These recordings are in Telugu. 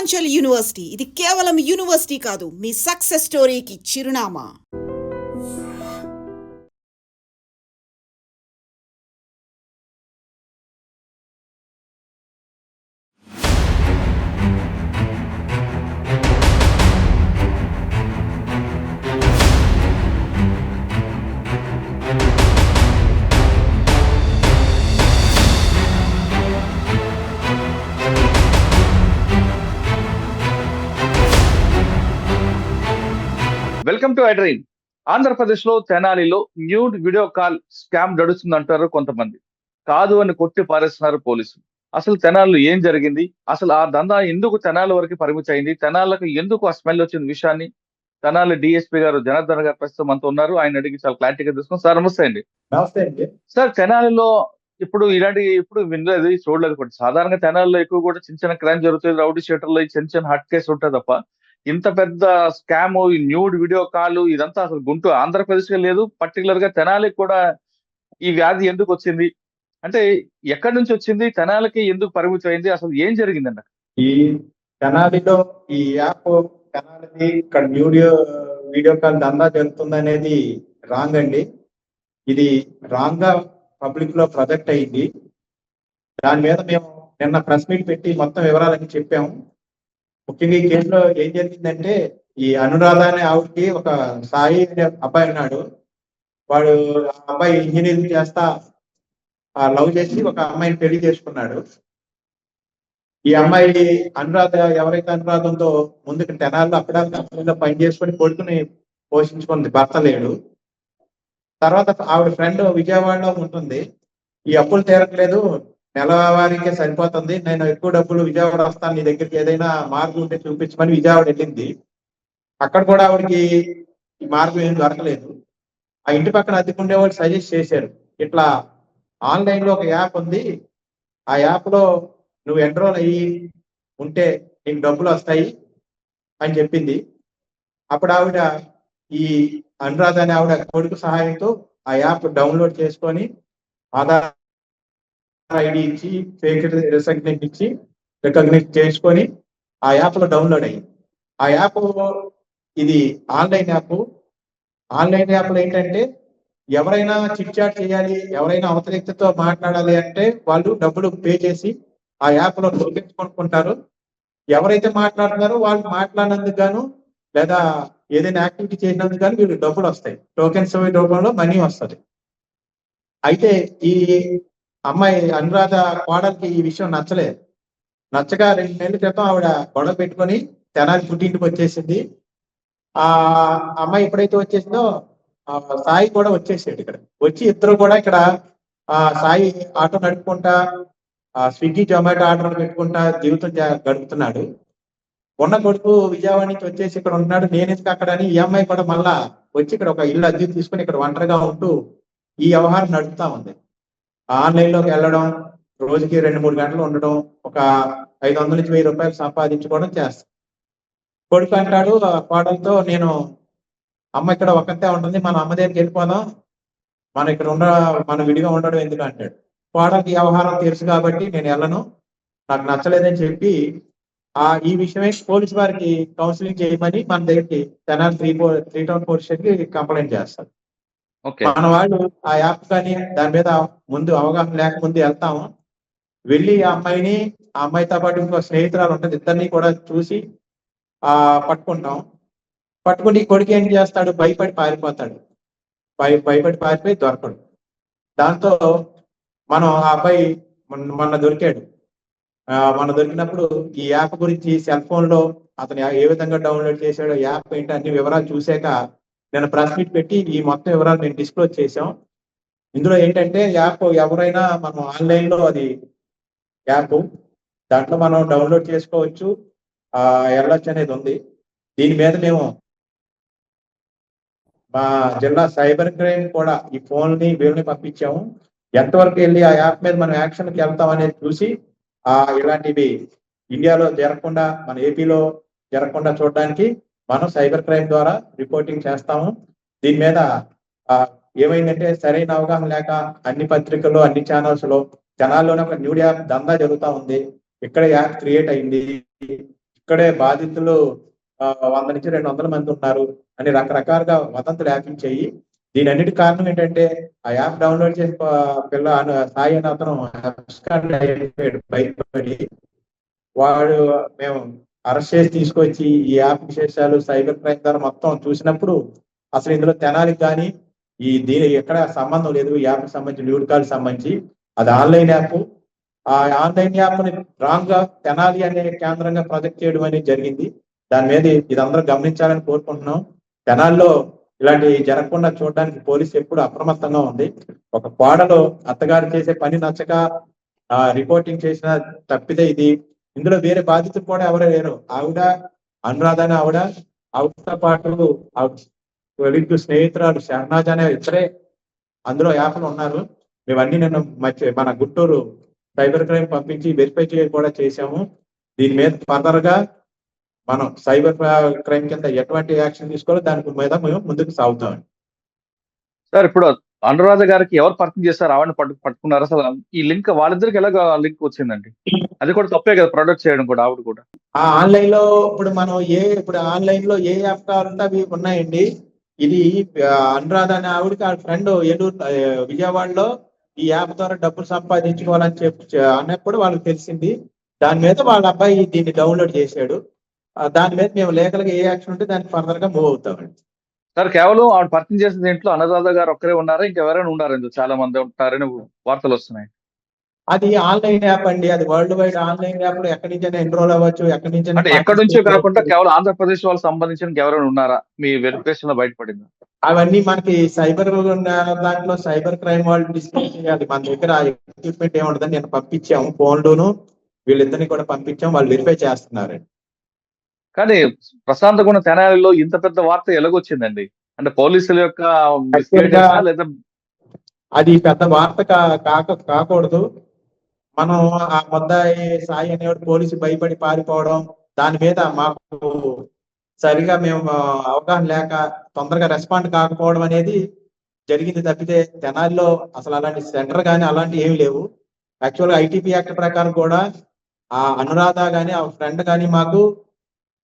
పూర్వాంచల్ యూనివర్సిటీ ఇది కేవలం యూనివర్సిటీ కాదు, మీ సక్సెస్ స్టోరీకి చిరునామా. Welcome to iDream. ఆంధ్రప్రదేశ్ లో తెనాలిలో న్యూడ్ వీడియో కాల్ స్కామ్ నడుస్తుందంటారు కొంతమంది. కాదు అని కొట్టి పారేస్తున్నారు పోలీసులు. అసలు తెనాలిలో ఏం జరిగింది, అసలు ఆ దందా ఎందుకు తెనాలి వరకు పరిమితి అయింది, తెనాలకు ఎందుకు ఆ స్మెల్ వచ్చిన విషయాన్ని తెనాలి డిఎస్పీ గారు జనార్దన్ గారు ప్రస్తుతం మనతో ఉన్నారు. ఆయన అడిగి చాలా క్లారిటీగా తీసుకున్నాం. సార్ నమస్తే అండి. నమస్తే అండి. సార్, తెనాలిలో ఇప్పుడు ఇలాంటి వినలేదు, చూడలేదు కూడా. సాధారణంగా తెనాలిలో ఎక్కువ కూడా చిన్న చిన్న క్రైమ్ జరుగుతుంది, రౌడీ షీటర్లో చిన్న చిన్న హట్ కేసు ఉంటుంది తప్ప ఇంత పెద్ద స్కామ్, ఈ న్యూడ్ వీడియో కాల్ ఇదంతా అసలు గుంటూరు ఆంధ్రప్రదేశ్ గా లేదు. పర్టికులర్ గా తెనాలికి కూడా ఈ వ్యాధి ఎందుకు వచ్చింది, అంటే ఎక్కడి నుంచి వచ్చింది, తెనాలికి ఎందుకు పరిమితం అయింది, అసలు ఏం జరిగిందన్న? ఈ తెనాలిలో ఈ యాప్ తెనాలిది ఇక్కడ వీడియో కాల్ దందా జరుగుతుంది అనేది రాంగ్ అండి. ఇది రాంగ్ గా పబ్లిక్ లో ప్రొజెక్ట్ అయింది. దాని మీద మేము నిన్న ప్రెస్ మీట్ పెట్టి మొత్తం వివరాలన్నీ చెప్పాము. ముఖ్యంగా ఈ కేసులో ఏం జరిగిందంటే, ఈ అనురాధ అనే ఆవిడకి ఒక సాయి అనే అబ్బాయి ఉన్నాడు. వాడు ఆ అబ్బాయి ఇంజనీరింగ్ చేస్తా లవ్ చేసి ఒక అమ్మాయిని పెళ్లి చేసుకున్నాడు. ఈ అమ్మాయి అనురాధ ఎవరైతే అనురాధ ఉందో ముందుకు తెనాల్లో అక్కడ పని చేసుకొని కొడుకుని పోషించుకుంది, భర్త లేడు. తర్వాత ఆవిడ ఫ్రెండ్ విజయవాడలో ఉంటుంది. ఈ అప్పులు తీరట్లేదు, నెలవారీకే సరిపోతుంది, నేను ఎక్కువ డబ్బులు విజయవాడ వస్తాను, నీ దగ్గరికి ఏదైనా మార్గం ఉంటే చూపించమని విజయవాడ వెళ్ళింది. అక్కడ కూడా ఆవిడకి ఈ మార్గం ఏం దొరకలేదు. ఆ ఇంటి పక్కన అద్దెకుండే వాళ్ళు సజెస్ట్ చేశారు, ఇట్లా ఆన్లైన్ లో ఒక యాప్ ఉంది, ఆ యాప్ లో నువ్వు ఎన్రోల్ అయ్యి ఉంటే నీకు డబ్బులు వస్తాయి అని చెప్పింది. అప్పుడు ఆవిడ ఈ అనురాధ అనే ఆవిడ కొడుకు సహాయంతో ఆ యాప్ డౌన్లోడ్ చేసుకొని ఆధార్ ఐడి ఇచ్చి ఫేక్ రికగ్నైజ్ చేసుకొని ఆ యాప్ లో డౌన్లోడ్ అయ్యింది. ఆ యాప్ ఇది ఆన్లైన్ యాప్. ఆన్లైన్ యాప్ లో ఏంటంటే, ఎవరైనా చిట్ చాట్ చేయాలి, ఎవరైనా అవతల వ్యక్తితో మాట్లాడాలి అంటే వాళ్ళు డబ్బులు పే చేసి ఆ యాప్ లో టోకెన్స్ కొనుక్కుంటారు. ఎవరైతే మాట్లాడుతున్నారో వాళ్ళు మాట్లాడినందుకు గాను లేదా ఏదైనా యాక్టివిటీ చేసినందుకు గాను వీళ్ళు డబ్బులు వస్తాయి, టోకెన్స్ రూపంలో మనీ వస్తుంది. అయితే ఈ అమ్మాయి అనురాధ కోడలికి ఈ విషయం నచ్చలేదు. నచ్చగా 2 నెలల క్రితం ఆవిడ గొడవ పెట్టుకొని తెనాలి పుట్టింటికి వచ్చేసింది. ఆ అమ్మాయి ఎప్పుడైతే వచ్చేసిందో సాయి కూడా వచ్చేసాడు. ఇక్కడ వచ్చి ఇద్దరు కూడా ఇక్కడ సాయి ఆటో నడుపుకుంటా స్విగ్గీ జొమాటో ఆర్డర్ పెట్టుకుంటా జీవితం గడుపుతున్నాడు. ఉన్న కొడుకు విజయవాడ నుంచి వచ్చేసి ఇక్కడ ఉంటున్నాడు, నేను ఎందుకు అక్కడ అని ఈ అమ్మాయి కూడా మళ్ళా వచ్చి ఇక్కడ ఒక ఇల్లు అద్దె తీసుకుని ఇక్కడ ఒంటరిగా ఉంటూ ఈ వ్యవహారం నడుపుతా ఉంది. ఆన్లైన్ లోకి వెళ్ళడం, రోజుకి 2-3 గంటలు ఉండడం, ఒక 500 నుంచి 1000 రూపాయలు సంపాదించుకోవడం చేస్తాం. కొడుకు అంటాడు కోడలతో, నేను అమ్మ ఇక్కడ ఒక్కతే ఉంటుంది, మన అమ్మ దగ్గరికి వెళ్ళిపోదాం, మనం ఇక్కడ మనం విడిగా ఉండడం ఎందుకు అంటాడు. కోడలికి వ్యవహారం తెలుసు కాబట్టి నేను వెళ్ళను, నాకు నచ్చలేదని చెప్పి ఈ విషయమే పోలీసు వారికి కౌన్సిలింగ్ చేయమని మన దగ్గరికి తెనాలి 3 టౌన్ పోలీస్ స్టేషన్ కి కంప్లైంట్ చేస్తారు. మన వాళ్ళు ఆ యాప్ కానీ దాని మీద ముందు అవగాహన లేకముందు వెళ్తాము. వెళ్ళి ఆ అమ్మాయితో పాటు ఇంకో స్నేహితురాలు ఉంటుంది, ఇద్దరిని కూడా చూసి పట్టుకుంటాం. పట్టుకుని కొడుకు ఏం చేస్తాడు, భయపడి పారిపోతాడు. భయపడి పారిపోయి దొరకడు. దాంతో మనం ఆ అబ్బాయి మొన్న దొరికాడు. మొన్న దొరికినప్పుడు ఈ యాప్ గురించి సెల్ ఫోన్ లో అతను ఏ విధంగా డౌన్లోడ్ చేశాడో, యాప్ ఏంటి అన్ని వివరాలు చూసాక నేను ప్రెస్ మీట్ పెట్టి ఈ మొత్తం వివరాలు నేను డిస్క్లోజ్ చేసాం. ఇందులో ఏంటంటే, యాప్ ఎవరైనా మనం ఆన్లైన్ లో అది యాప్ దాంట్లో మనం డౌన్లోడ్ చేసుకోవచ్చు, వెళ్ళొచ్చు అనేది ఉంది. దీని మీద మేము మా జిల్లా సైబర్ క్రైమ్ కూడా ఈ ఫోన్ని వీళ్ళని పంపించాము. ఎంతవరకు వెళ్ళి ఆ యాప్ మీద మనం యాక్షన్కి వెళ్తాం అనేది చూసి ఇలాంటివి ఇండియాలో జరగకుండా, మన ఏపీలో జరగకుండా చూడడానికి మనం సైబర్ క్రైమ్ ద్వారా రిపోర్టింగ్ చేస్తాము. దీని మీద ఏమైందంటే, సరైన అవగాహన లేక అన్ని పత్రికల్లో, అన్ని ఛానల్స్ లో తెనాల్లోనే ఒక న్యూడ్ యాప్ దందా జరుగుతూ ఉంది. ఇక్కడ యాప్ క్రియేట్ అయింది. ఇక్కడే బాధితులు 100 నుంచి 200 మంది ఉన్నారు అని రకరకాలుగా వదంతులు వ్యాపించాయి. దీని అన్నిటి కారణం ఏంటంటే ఆ యాప్ డౌన్లోడ్ చేసి సాయి అనే అతను abscond అయిపోయాడు బయటపడి. వాడు మేము అరెస్ట్ చేసి తీసుకొచ్చి ఈ యాప్ విశేషాలు సైబర్ క్రైమ్ ద్వారా మొత్తం చూసినప్పుడు అసలు ఇందులో తెనాలికి కానీ దీని ఎక్కడ సంబంధం లేదు. ఈ యాప్ సంబంధించి న్యూడ్ కాల్ సంబంధించి అది ఆన్లైన్ యాప్. ఆ ఆన్లైన్ యాప్ ని రాంగ్ గా తెనాలి అనే కేంద్రంగా ప్రొజెక్ట్ చేయడం అనేది జరిగింది. దాని మీద ఇదందరూ గమనించాలని కోరుకుంటున్నాం. తెనాల్లో ఇలాంటి జరగకుండా చూడడానికి పోలీసు ఎప్పుడు అప్రమత్తంగా ఉంది. ఒక కోడలు అత్తగారు చేసే పని నచ్చక రిపోర్టింగ్ చేసిన తప్పితే ఇది. ఇందులో వేరే బాధితులు కూడా ఎవరో లేరు. ఆవిడ అనురాధ అనే ఆవిడతో పాటు ఆవిడ స్నేహితురాలు షహనాజ్ అనే ఇద్దరే అందులో యాప్లు ఉన్నారు. మేమన్నీ నిన్న మన గుంటూరు సైబర్ క్రైమ్ పంపించి వెరిఫై కూడా చేశాము. దీని మీద ఫర్దర్ గా మనం సైబర్ క్రైమ్ కింద ఎటువంటి యాక్షన్ తీసుకోవాలో దాని మీద మేము ముందుకు సాగుతాం. సార్ ఇప్పుడు అనురాధ గారికి ఎవరు పరిచయం చేస్తారు? ఆవిడని పట్టుకున్నారు. అసలు ఈ లింక్ వాళ్ళిద్దరికి ఎలాగ లింక్ వచ్చిందండి? అది కూడా తప్పే కదా, ప్రొడక్ట్ చేయడం కూడా ఆవిడ కూడా. ఆన్లైన్ లో ఇప్పుడు ఆన్లైన్ లో ఏ యాప్ కావాలంటే అవి ఉన్నాయండి. ఇది అనురాధ అనే ఆవిడకి ఆ ఫ్రెండ్ ఏలూరు విజయవాడలో ఈ యాప్ ద్వారా డబ్బులు సంపాదించుకోవాలని చెప్పి అన్నప్పుడు వాళ్ళకి తెలిసింది. దాని మీద వాళ్ళ అబ్బాయి దీన్ని డౌన్లోడ్ చేశాడు. దాని మీద మేము లీగల్ గా ఏ యాక్షన్ ఉంటే దానికి ఫర్దర్ గా మూవ్ అవుతామండి. సార్ కేవలం ఆవిడ పరిచయం చేసిన దీంట్లో అనురాధ గారు ఒక్కరే ఉన్నారా, ఇంకెవరైనా ఉన్నారండి? చాలా మంది ఉంటారని వార్తలు వస్తున్నాయి. అది ఆన్లైన్ యాప్ అండి. అది వరల్డ్ వైడ్ ఆన్లైన్ యాప్. ఎక్కడి నుంచైనా ఎన్రోల్ అవ్వచ్చు, ఎక్కడి నుంచి అంటే ఎక్కడి నుంచో కాకుండా కేవలం ఆంధ్రప్రదేశ్ వాళ్ళకి సంబంధించిన ఎవరైనా ఉన్నారా మీ వెరిఫికేషన్ లో బయటపడింది? అవన్నీ మనకి దాంట్లో సైబర్ క్రైమ్ వాళ్ళు డిస్కస్ చేయాలి. మన దగ్గర ఎక్విప్మెంట్ ఏముండదని నేను పంపించాము. ఫోన్లోను వీళ్ళిద్దరిని కూడా పంపించాం. వాళ్ళు వెరిఫై చేస్తున్నారండి. కానీ ప్రశాంత గుణ తెనాలిలో ఇంత పెద్ద వార్త ఎలాగొచ్చిందండి? అంటే పోలీసుల యొక్క లేదా? అది పెద్ద వార్త కాకూడదు. మనం ఆ ముద్దాయి సాయి అనేవాడు పోలీసు భయపడి పారిపోవడం, దాని మీద మాకు సరిగా మేము అవగాహన లేక తొందరగా రెస్పాండ్ కాకపోవడం అనేది జరిగింది తప్పితే తెనాలిలో అసలు అలాంటి సెంటర్ కానీ అలాంటి ఏమి లేవు. యాక్చువల్గా ఐటీపీ యాక్ట్ ప్రకారం కూడా ఆ అనురాధ కానీ ఆ ఫ్రెండ్ కానీ మాకు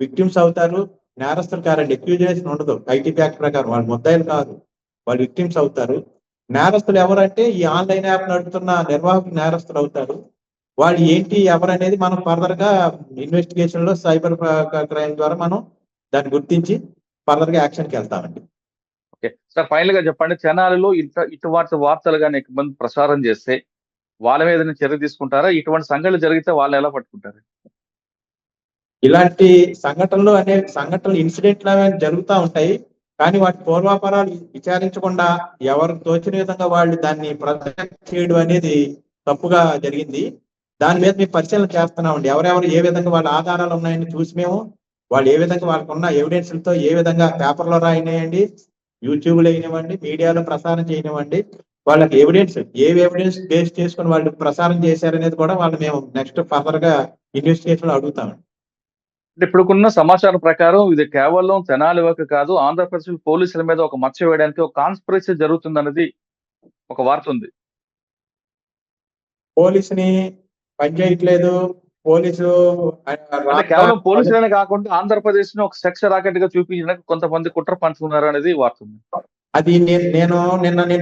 విక్టిమ్స్ అవుతారు, నేరస్తులు కారండి. అక్యూజేషన్ ఉండదు. ఐటీపీ యాక్ట్ ప్రకారం వాళ్ళు ముద్దాయిలు కాదు, వాళ్ళు విక్టిమ్స్ అవుతారు. నేరస్తులు ఎవరంటే ఈ ఆన్లైన్ యాప్ నడుపుతున్న నిర్వాహకులు నేరస్తులు అవుతారు. వాళ్ళు ఏంటి ఎవరనేది మనం ఫర్దర్ గా ఇన్వెస్టిగేషన్ లో సైబర్ క్రైమ్ ద్వారా మనం దాన్ని గుర్తించి ఫర్దర్ గా యాక్షన్కి వెళ్తామండి. ఓకే సార్, ఫైనల్ గా చెప్పండి, తెనాలిలో ఇటువంటి వార్తలు కానీ ఎక్కువ మంది ప్రసారం చేస్తే వాళ్ళ మీద చర్య తీసుకుంటారా? ఇటువంటి సంఘటనలు జరిగితే వాళ్ళు ఎలా పట్టుకుంటారు? ఇలాంటి సంఘటనలు ఇన్సిడెంట్లు అనేవి జరుగుతూ ఉంటాయి. కానీ వాటి పూర్వాపరాలు విచారించకుండా ఎవరు తోచిన విధంగా వాళ్ళు దాన్ని ప్రొటెక్ట్ చేయడం అనేది తప్పుగా జరిగింది. దాని మీద మేము పరిశీలన చేస్తున్నామండి. ఎవరెవరు ఏ విధంగా వాళ్ళ ఆధారాలు ఉన్నాయని చూసి మేము వాళ్ళు ఏ విధంగా వాళ్ళకు ఉన్న ఎవిడెన్స్లతో ఏ విధంగా పేపర్లో రాయినాయండి, యూట్యూబ్లో అయినవ్వండి, మీడియాలో ప్రసారం చేయనివ్వండి, వాళ్ళకి ఎవిడెన్స్ బేస్ చేసుకుని వాళ్ళు ప్రసారం చేశారనేది కూడా వాళ్ళు మేము నెక్స్ట్ ఫర్దర్ గా ఇన్వెస్టిగేషన్ లో అడుగుతామండి. ఇప్పుడున్న సమాచారం ప్రకారం ఇది కేవలం తెనాలి వరకు కాదు, ఆంధ్రప్రదేశ్ పోలీసుల మీద ఒక మచ్చ వేయడానికి ఒక కాన్స్పిరసీ జరుగుతుంది అనేది ఒక వార్త ఉంది. పోలీసుని పనిచేయట్లేదు. కేవలం పోలీసులనే కాకుండా ఆంధ్రప్రదేశ్ ని ఒక సెక్స్ రాకెట్ గా చూపించడానికి కొంతమంది కుట్ర పంచుకున్నారు అనేది వార్త ఉంది. అది నేను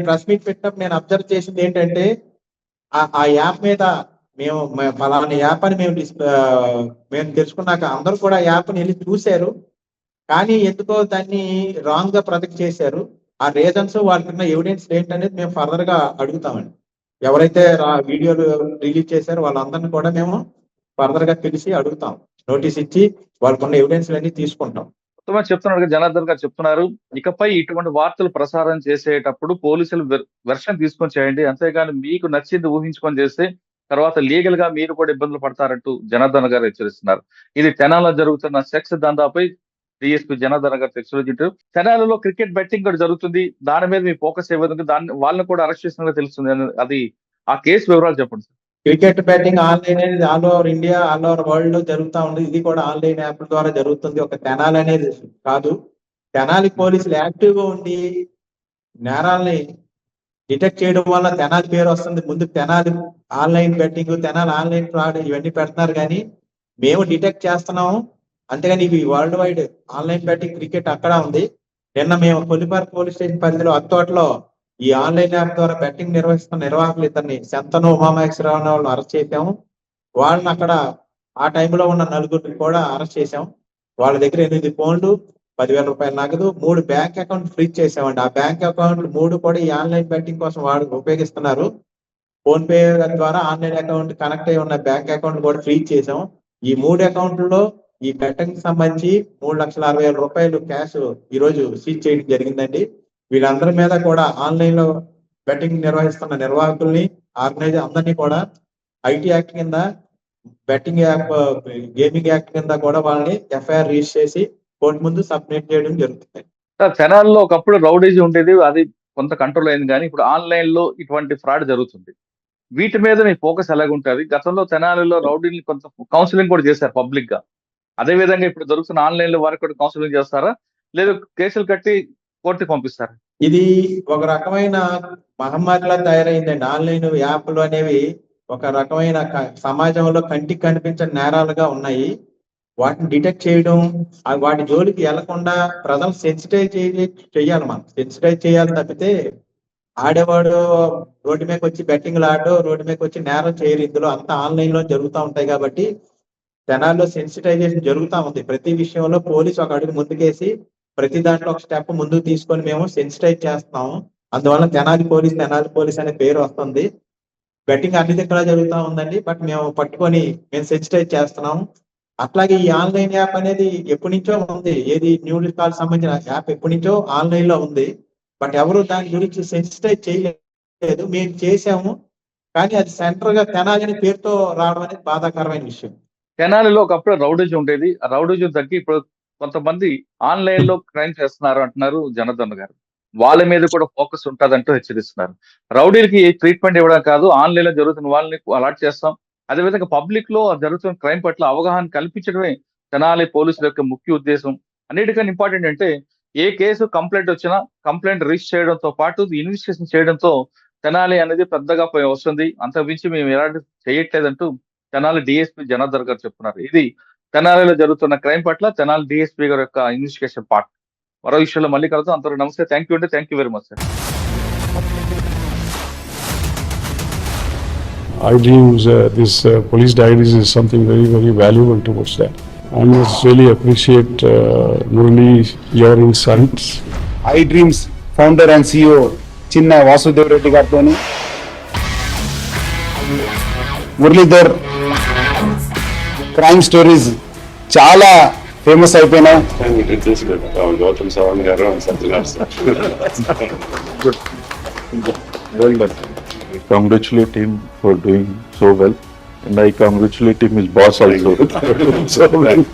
ప్రెస్ మీట్ పెట్టినప్పుడు నేను అబ్జర్వ్ చేసింది ఏంటంటే ఆ యాప్ మీద మేము ఫలానా యాప్ అని మేము తెలుసుకున్నాక అందరూ కూడా యాప్ ని వెళ్ళి చూశారు. కానీ ఎందుకో దాన్ని రాంగ్ గా ప్రొజెక్ట్ చేశారు. ఆ రీజన్స్ వాళ్ళకున్న ఎవిడెన్స్ ఏంటనేది మేము ఫర్దర్ గా అడుగుతామండి. ఎవరైతే వీడియోలు రిలీజ్ చేశారో వాళ్ళందరినీ కూడా మేము ఫర్దర్ గా పిలిచి అడుగుతాం. నోటీస్ ఇచ్చి వాళ్ళకున్న ఎవిడెన్స్ అన్ని తీసుకుంటాం. చెప్తున్నారు జనార్దన్ గారు చెప్తున్నారు, ఇకపై ఇటువంటి వార్తలు ప్రసారం చేసేటప్పుడు పోలీసులు వెర్షన్ తీసుకొని చేయండి, అంతేగాని మీకు నచ్చింది ఊహించుకొని చేస్తే తర్వాత లీగల్ గా మీరు కూడా ఇబ్బందులు పడతారంటూ జనార్దన్ గారు హెచ్చరిస్తున్నారు. ఇది తెనాలిలో జరుగుతున్న సెక్స్ దందాపై డిఎస్పీ జనార్దన్ గారు హెచ్చరించారు. తెనాలిలో క్రికెట్ బెట్టింగ్ కూడా జరుగుతుంది, దాని మీద మీ ఫోకస్ ఏ విధంగా వాళ్ళని కూడా అరెస్ట్ చేసినట్టు తెలుస్తుంది, అది ఆ కేసు వివరాలు చెప్పండి సార్. క్రికెట్ బెట్టింగ్ ఆన్లైన్ అనేది all over India, all over world లో జరుగుతూ ఉంది. ఇది కూడా ఆన్లైన్ యాప్ ద్వారా జరుగుతుంది. ఒక తెనాలి అనేది కాదు. తెనాలి పోలీసులు యాక్టివ్ గా ఉండి నేరాలని డిటెక్ట్ చేయడం వల్ల తెనాలి పేరు వస్తుంది. ముందు Tenali online betting, Tenali online fraud ఇవన్నీ పెడుతున్నారు. కానీ మేము డిటెక్ట్ చేస్తున్నాము. అంతేగాని ఇవి world wide online betting cricket అక్కడ ఉంది. నిన్న మేము కొల్లిపార్ పోలీస్ స్టేషన్ పరిధిలో అత్తోటలో ఈ ఆన్లైన్ యాప్ ద్వారా బెట్టింగ్ నిర్వహిస్తున్న నిర్వాహకులు ఇద్దరిని శంతను ఉమామహేశ్వరరావు అనే వాళ్ళని అరెస్ట్ చేశాము. వాళ్ళని అక్కడ ఆ టైంలో ఉన్న నలుగురిని కూడా అరెస్ట్ చేశాం. వాళ్ళ దగ్గర 8 ఫోన్లు, 10,000 రూపాయలు నగదు, 3 బ్యాంక్ అకౌంట్ ఫ్రీజ్ చేసామండి. ఆ బ్యాంక్ అకౌంట్లు 3 కూడా ఈ ఆన్లైన్ బెట్టింగ్ కోసం వాడు ఉపయోగిస్తున్నారు. ఫోన్ పే ద్వారా ఆన్లైన్ అకౌంట్ కనెక్ట్ అయి ఉన్న బ్యాంక్ అకౌంట్ కూడా ఫ్రీజ్ చేసాం. ఈ 3 అకౌంట్లలో ఈ బెట్టింగ్ సంబంధించి 3,60,000 రూపాయలు క్యాష్ ఈ రోజు సీజ్ చేయడం జరిగిందండి. వీళ్ళందరి మీద కూడా ఆన్లైన్ లో బెట్టింగ్ నిర్వహిస్తున్న నిర్వాహకుల్ని, ఆర్గనైజర్ అందరినీ కూడా ఐటీ యాక్ట్ కింద, బెట్టింగ్ యాప్ గేమింగ్ యాక్ట్ కింద కూడా వాళ్ళని ఎఫ్ఐఆర్ రిజిస్టర్ చేసి కోర్టు ముందు సబ్మిట్ చేయడం జరుగుతుంది. తెనాలిలో ఒకప్పుడు రౌడీజీ ఉండేది, అది కొంత కంట్రోల్ అయింది, కానీ ఇప్పుడు ఆన్లైన్ లో ఇటువంటి ఫ్రాడ్ జరుగుతుంది. వీటి మీద మీ ఫోకస్ ఎలాగుంటుంది? గతంలో తెనాలిలో రౌడీని కొంత కౌన్సిలింగ్ కూడా చేశారు పబ్లిక్ గా. అదే విధంగా ఇప్పుడు దొరుకుతున్న ఆన్లైన్ లో వారికి కూడా కౌన్సిలింగ్ చేస్తారా, లేదు కేసులు కట్టి కోర్టుకి పంపిస్తారా? ఇది ఒక రకమైన మహమ్మారిలా తయారైందండి. ఆన్లైన్ యాప్లు అనేవి ఒక రకమైన సమాజంలో కంటికి కనిపించని నేరాలుగా ఉన్నాయి. వాటిని డిటెక్ట్ చేయడం, వాటి జోలికి వెళ్లకుండా ప్రజలు సెన్సిటైజ్ చేయాలి. మనం సెన్సిటైజ్ చేయాలి తప్పితే ఆడేవాడు రోడ్డు మీదకి వచ్చి బెట్టింగ్లు ఆడో, రోడ్డు మీదకి వచ్చి నేరం చేయరు. ఇందులో అంతా ఆన్లైన్ లో జరుగుతూ ఉంటాయి కాబట్టి జనాల్లో సెన్సిటైజేషన్ జరుగుతూ ఉంది. ప్రతి విషయంలో పోలీసు ఒక అడుగు ముందుకేసి ప్రతి దాంట్లో ఒక స్టెప్ ముందుకు తీసుకొని మేము సెన్సిటైజ్ చేస్తున్నాము. అందువల్ల తెనాలి పోలీస్ అనే పేరు వస్తుంది. బెట్టింగ్ అన్ని దగ్గర జరుగుతూ ఉందండి, బట్ మేము పట్టుకొని మేము సెన్సిటైజ్ చేస్తున్నాము. అట్లాగే ఈ ఆన్లైన్ యాప్ అనేది ఎప్పటి నుంచో ఉంది. ఏది న్యూడ్ కాల్ సంబంధించిన యాప్ ఎప్పటి నుంచో ఆన్లైన్ లో ఉంది, బట్ ఎవరు దాని గురించి సెన్సిటైజ్ చేయలేదు. మేము చేసాము, కానీ అది సెంటర్ గా తెనాలి అనే పేరుతో రావడం అనేది బాధాకరమైన విషయం. తెనాలిలో ఒకప్పుడు రౌడీజీ ఉండేది, ఆ రౌడీజీ తగ్గి ఇప్పుడు కొంతమంది ఆన్లైన్ లో క్రైమ్ చేస్తున్నారు అంటున్నారు జనార్దన్ గారు. వాళ్ళ మీద కూడా ఫోకస్ ఉంటుందంటూ హెచ్చరిస్తున్నారు. రౌడీలకి ట్రీట్మెంట్ ఇవ్వడం కాదు, ఆన్లైన్ లో జరుగుతున్న వాళ్ళని అలర్ట్ చేస్తాం. అదేవిధంగా పబ్లిక్ లో జరుగుతున్న క్రైమ్ పట్ల అవగాహన కల్పించడమే తెనాలి పోలీసుల యొక్క ముఖ్య ఉద్దేశం. అన్నిటికన్నా ఇంపార్టెంట్ అంటే ఏ కేసు కంప్లైంట్ వచ్చినా కంప్లైంట్ రిజిస్టర్ చేయడంతో పాటు ఇన్వెస్టిగేషన్ చేయడంతో తెనాలి అనేది పెద్దగా వస్తుంది. అంతకుమించి మేము ఎలాంటి చేయట్లేదంటూ తెనాలి డిఎస్పీ జనార్దన్ గారు చెప్తున్నారు. ఇది తెనాలిలో జరుగుతున్న క్రైమ్ పట్ల తెనాలి డిఎస్పీ గారి యొక్క ఇన్వెస్టిగేషన్ పార్ట్. మరో విషయంలో మళ్ళీ కలుద్దాం. అంతవరకు నమస్తే. థ్యాంక్ యూ అండి. Thank you very much sir. I dreams, this police diaries is something very, very valuable towards that. I must really appreciate Murali, your insights. I dreams founder and CEO చిన్న వాసుదేవ్ రెడ్డి గారితో మురళీధర్ క్రైమ్ స్టోరీస్ చాలా ఫేమస్ అయిపోయినాయి. Gautam Savan garu and Satyanar sir. Good. Well done. I congratulate him for doing so well, and I congratulate him his boss also. So well.